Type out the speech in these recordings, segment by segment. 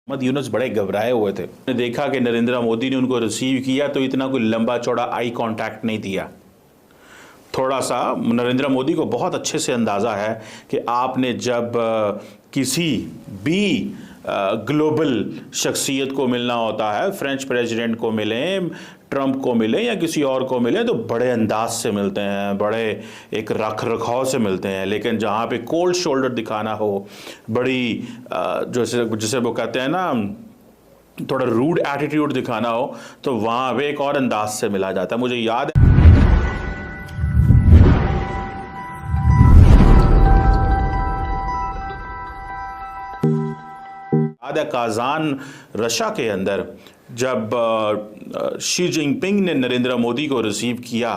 मोहम्मद यूनुस बड़े घबराए हुए थे। ने देखा कि नरेंद्र मोदी ने उनको रिसीव किया तो इतना कोई लंबा चौड़ा आई कांटेक्ट नहीं दिया। थोड़ा सा नरेंद्र मोदी को बहुत अच्छे से अंदाज़ा है कि आपने जब किसी भी ग्लोबल शख्सियत को मिलना होता है, फ्रेंच प्रेसिडेंट को मिलें, ट्रंप को मिले या किसी और को मिले, तो बड़े अंदाज से मिलते हैं, बड़े एक रख रखाव से मिलते हैं। लेकिन जहाँ पे कोल्ड शोल्डर दिखाना हो, बड़ी जैसे वो कहते हैं ना, थोड़ा रूड एटीट्यूड दिखाना हो, तो वहाँ पे एक और अंदाज से मिला जाता है। मुझे याद है काजान रशिया के अंदर जब शी जिनपिंग ने नरेंद्र मोदी को रिसीव किया,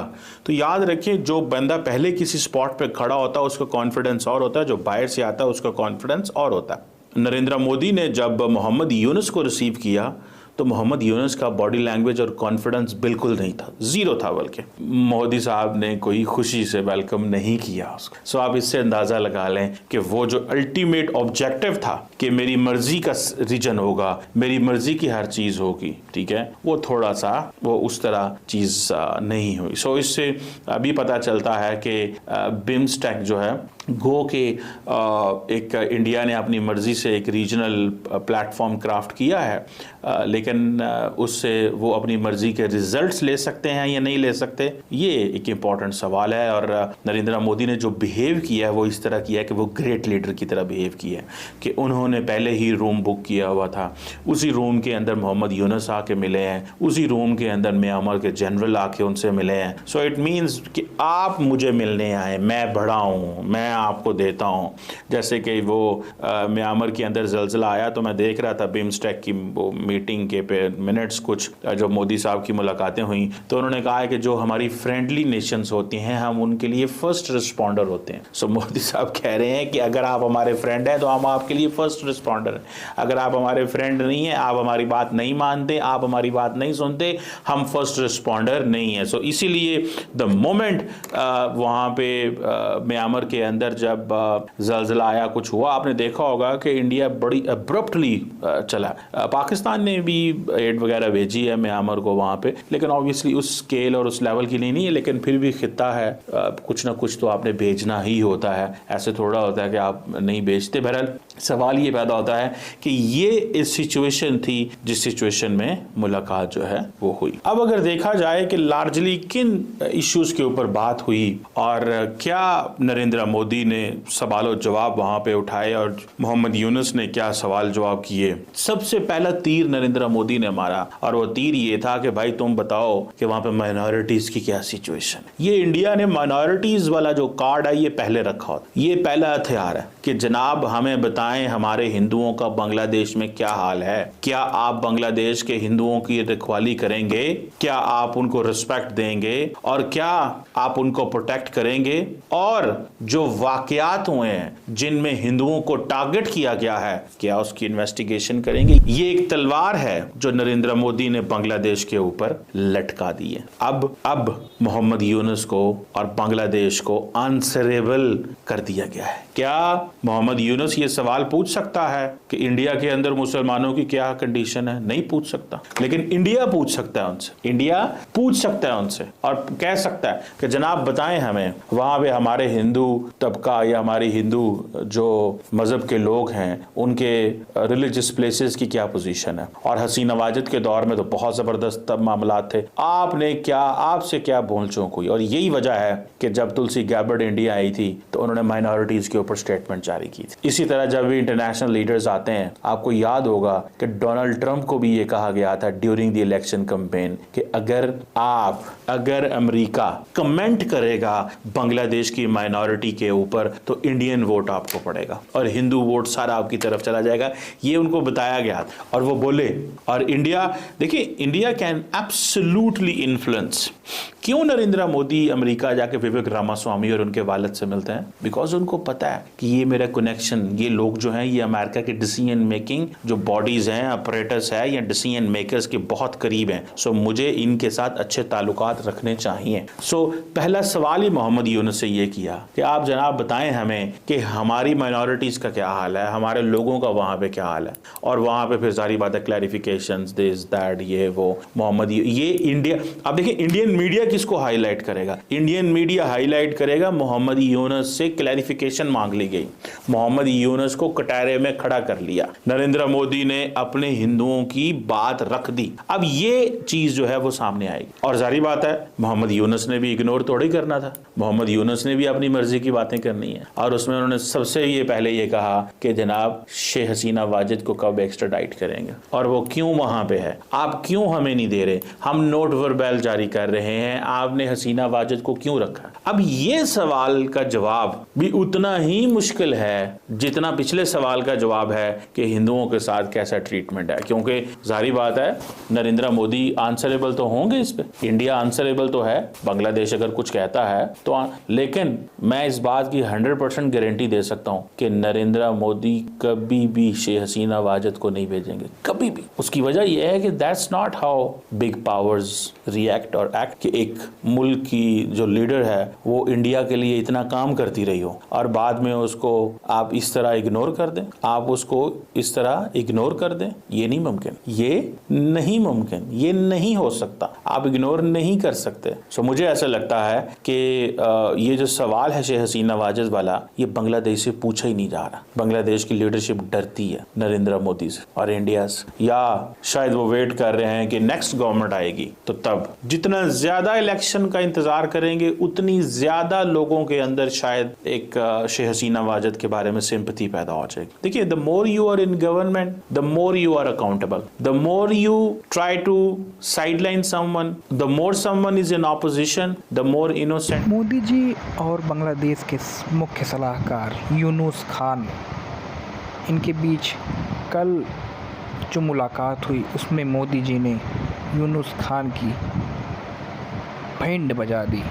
तो याद रखिए जो बंदा पहले किसी स्पॉट पे खड़ा होता है उसका कॉन्फिडेंस और होता है, जो बाहर से आता है उसका कॉन्फिडेंस और होता है। नरेंद्र मोदी ने जब मोहम्मद यूनुस को रिसीव किया तो मोहम्मद यूनुस का बॉडी लैंग्वेज और कॉन्फिडेंस बिल्कुल नहीं था, जीरो था। बल्कि मोदी साहब ने कोई खुशी से वेलकम नहीं किया उसको। सो आप इससे अंदाज़ा लगा लें कि वो जो अल्टीमेट ऑब्जेक्टिव था कि मेरी मर्जी का रीजन होगा, मेरी मर्जी की हर चीज़ होगी, ठीक है, वो थोड़ा सा वो उस तरह चीज़ नहीं हुई। सो इससे अभी पता चलता है कि बिम्स्टेक जो है गो के एक इंडिया ने अपनी मर्जी से एक रीजनल प्लेटफॉर्म क्राफ्ट किया है, लेकिन उससे वो अपनी मर्जी के रिजल्ट्स ले सकते हैं या नहीं ले सकते, ये एक इम्पॉर्टेंट सवाल है। और नरेंद्र मोदी ने जो बिहेव किया है वो इस तरह किया है कि वो ग्रेट लीडर की तरह बिहेव किया है कि उन्होंने पहले ही रूम बुक किया हुआ था, उसी रूम के अंदर मोहम्मद यूनुस आके मिले हैं, उसी रूम के अंदर म्यांमार के जनरल आके उनसे मिले हैं। सो इट मीन्स कि आप मुझे मिलने आए, मैं बड़ा हूँ, मैं आपको देता हूँ। जैसे कि वो म्यांमार के अंदर ज़लज़ला आया तो मैं देख रहा था बिम्स्टेक की वो मीटिंग के पे मिनट्स, कुछ जो मोदी साहब की मुलाकातें हुई, तो उन्होंने कहा है कि जो हमारी फ्रेंडली नेशंस होती हैं हम उनके लिए फर्स्ट रिस्पॉन्डर होते हैं। सो मोदी साहब कह रहे हैं कि अगर आप हमारे फ्रेंड हैं तो हम आपके लिए फर्स्ट रिस्पॉन्डर हैं, अगर आप हमारे फ्रेंड नहीं हैं, आप हमारी बात नहीं मानते, आप हमारी बात नहीं सुनते, हम फर्स्ट रिस्पॉन्डर नहीं है। सो इसीलिए द मोमेंट वहाँ पे म्यांमार के अंदर जब ज़लज़ला आया, कुछ हुआ, आपने देखा होगा कि इंडिया बड़ी अब्रप्टली चला। पाकिस्तान ने भी एड वगैरह भेजी है म्यांमार को वहाँ पे, लेकिन ऑब्वियसली उस स्केल और उस लेवल की नहीं है, लेकिन फिर भी खित्ता है, कुछ ना कुछ तो आपने भेजना ही होता है, ऐसे थोड़ा होता है कि आप नहीं भेजते। बहरहाल सवाल ये पैदा होता है कि ये इस सिचुएशन थी जिस सिचुएशन में मुलाकात जो है वो हुई। अब अगर देखा जाए कि लार्जली किन इश्यूज के ऊपर बात हुई और क्या नरेंद्र मोदी ने सवाल जवाब वहां पे उठाए और मोहम्मद यूनुस ने क्या सवाल जवाब किए, सबसे पहला तीर नरेंद्र मोदी ने मारा और वो तीर ये था कि भाई तुम बताओ कि वहां पे माइनॉरिटीज की क्या सिचुएशन है। ये इंडिया ने माइनॉरिटीज वाला जो कार्ड है ये पहले रखा होता, ये पहला हथियार है कि जनाब हमें बताएं हमारे हिंदुओं का बांग्लादेश में क्या हाल है, क्या आप बांग्लादेश के हिंदुओं की रखवाली करेंगे, क्या आप उनको रिस्पेक्ट देंगे और क्या आप उनको प्रोटेक्ट करेंगे, और जो वाकयात हुए हैं जिनमें हिंदुओं को टारगेट किया गया है क्या उसकी इन्वेस्टिगेशन करेंगे। ये एक तलवार है जो नरेंद्र मोदी ने बांग्लादेश के ऊपर लटका दी है। अब मोहम्मद यूनुस को और बांग्लादेश को आंसरेबल कर दिया गया है। क्या मोहम्मद यूनुस ये सवाल पूछ सकता है कि इंडिया के अंदर मुसलमानों की क्या कंडीशन है? नहीं पूछ सकता, लेकिन इंडिया पूछ सकता है उनसे, इंडिया पूछ सकता है उनसे और कह सकता है कि जनाब बताएं हमें वहां पे हमारे हिंदू तबका या हमारी हिंदू जो मजहब के लोग हैं उनके रिलीजियस प्लेसेस की क्या पोजीशन है। और हसीना वाजिद के दौर में तो बहुत जबरदस्त तब मामला थे, आपसे क्या भूल चूक हुई। और यही वजह है कि जब तुलसी गैबर्ड इंडिया आई थी तो उन्होंने माइनॉरिटीज के ऊपर स्टेटमेंट जारी की थी। इसी तरह जब भी इंटरनेशनल लीडर्स आते हैं, आपको याद होगा कि डोनाल्ड ट्रंप को भी ये कहा गया था ड्यूरिंग द इलेक्शन कैंपेन कि अगर अमेरिका कमेंट करेगा बांग्लादेश की माइनॉरिटी के ऊपर तो इंडियन वोट आपको पड़ेगा और हिंदू वोट सारा आपकी तरफ चला जाएगा। ये उनको बताया गया और वो बोले। और इंडिया, देखिए, इंडिया कैन एब्सोल्युटली इन्फ्लुएंस क्यों नरेंद्र मोदी अमेरिका जाके विवेक रामास्वामी और उनके वालिद से मिलते हैं? बिकॉज उनको पता है कि ये मेरा कनेक्शन, ये लोग जो हैं ये अमेरिका के डिसीजन मेकिंग जो बॉडीज हैं, ऑपरेटर्स है या डिसीजन मेकर्स के बहुत करीब हैं। सो मुझे इनके साथ अच्छे ताल्लुकात रखने चाहिए। सो पहला सवाल ही मोहम्मद यूनुस से ये किया कि आप जनाब बताएं हमें कि हमारी माइनॉरिटीज का क्या हाल है, हमारे लोगों का वहां पे क्या हाल है। और वहां पे फिर सारी बातें क्लैरिफिकेशन, दिस दैट, ये वो मोहम्मद ये इंडिया। अब देखिए इंडियन मीडिया किसको हाईलाइट करेगा? इंडियन मीडिया हाईलाइट करेगा मोहम्मद यूनुस से क्लैरिफिकेशन मांग ली गई, मोहम्मद यूनुस को कटारे में खड़ा कर लिया, नरेंद्र मोदी ने अपने हिंदुओं की बात रख दी। अब ये चीज जो है वो सामने आएगी और जारी बात है मोहम्मद यूनुस ने भी इग्नोर थोड़ी करना था, मोहम्मद यूनुस ने भी अपनी मर्जी की बातें करनी है। और उसमें उन्होंने सबसे ये पहले ये कहा कि जनाब शेख हसीना वाजिद को कब एक्स्ट्राडाइट करेंगे और वो क्यों वहां पे है, आप क्यों हमें नहीं दे रहे, हम नोट वर्बेल जारी कर रहे हैं, आपने हसीना वाजिद को क्यों रखा? अब ये सवाल का जवाब भी उतना ही मुश्किल है जितना पिछले सवाल का जवाब है कि हिंदुओं के साथ कैसा ट्रीटमेंट है, क्योंकि जारी बात है नरेंद्र मोदी आंसरेबल तो होंगे इस पे, इंडिया आंसरेबल तो है, बांग्लादेश अगर कुछ कहता है तो लेकिन मैं इस बात की 100% गारंटी दे सकता हूं कि नरेंद्र मोदी कभी भी शेख हसीना वाजिद को नहीं भेजेंगे, कभी भी। उसकी वजह यह है कि that's not how big powers react और एक्ट, कि एक मुल्क की जो लीडर है वो इंडिया के लिए इतना काम करती रही हो और बाद में उसको आप इस तरह इग्नोर कर दें, आप उसको इस तरह इग्नोर कर दें, ये नहीं मुमकिन, ये नहीं मुमकिन, ये नहीं हो सकता, आप इग्नोर नहीं कर सकते। सो मुझे ऐसा लगता है कि ये जो सवाल है शेख हसीना वाजिद वाला, ये बांग्लादेश से पूछा ही नहीं जा रहा। बांग्लादेश की लीडरशिप डरती है नरेंद्र मोदी से और इंडिया से, या शायद वो वेट कर रहे हैं कि नेक्स्ट गवर्नमेंट आएगी तो तब जितना ज्यादा इलेक्शन का इंतजार करेंगे उतनी ज्यादा लोगों के अंदर शायद एक शेख हसीना वाजिद के बारे में सिंपैथी पैदा हो जाएगी। देखिए, the more you are in government the more you are accountable, the more you try to sideline someone, the more someone is in opposition, the more innocent. Modi ji और बांग्लादेश के मुख्य सलाहकार यूनुस खान, इनके बीच कल जो मुलाकात हुई उसमें मोदी जी ने यूनुस खान की बैंड बजा दी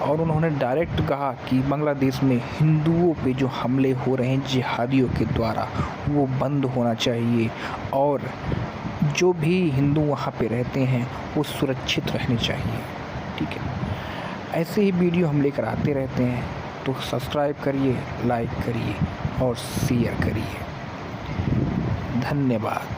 और उन्होंने डायरेक्ट कहा कि बांग्लादेश में हिंदुओं पे जो हमले हो रहे हैं जिहादियों के द्वारा वो बंद होना चाहिए और जो भी हिंदू वहाँ पे रहते हैं वो सुरक्षित रहने चाहिए। ठीक है, ऐसे ही वीडियो हम लेकर आते रहते हैं, तो सब्सक्राइब करिए, लाइक करिए और शेयर करिए। धन्यवाद।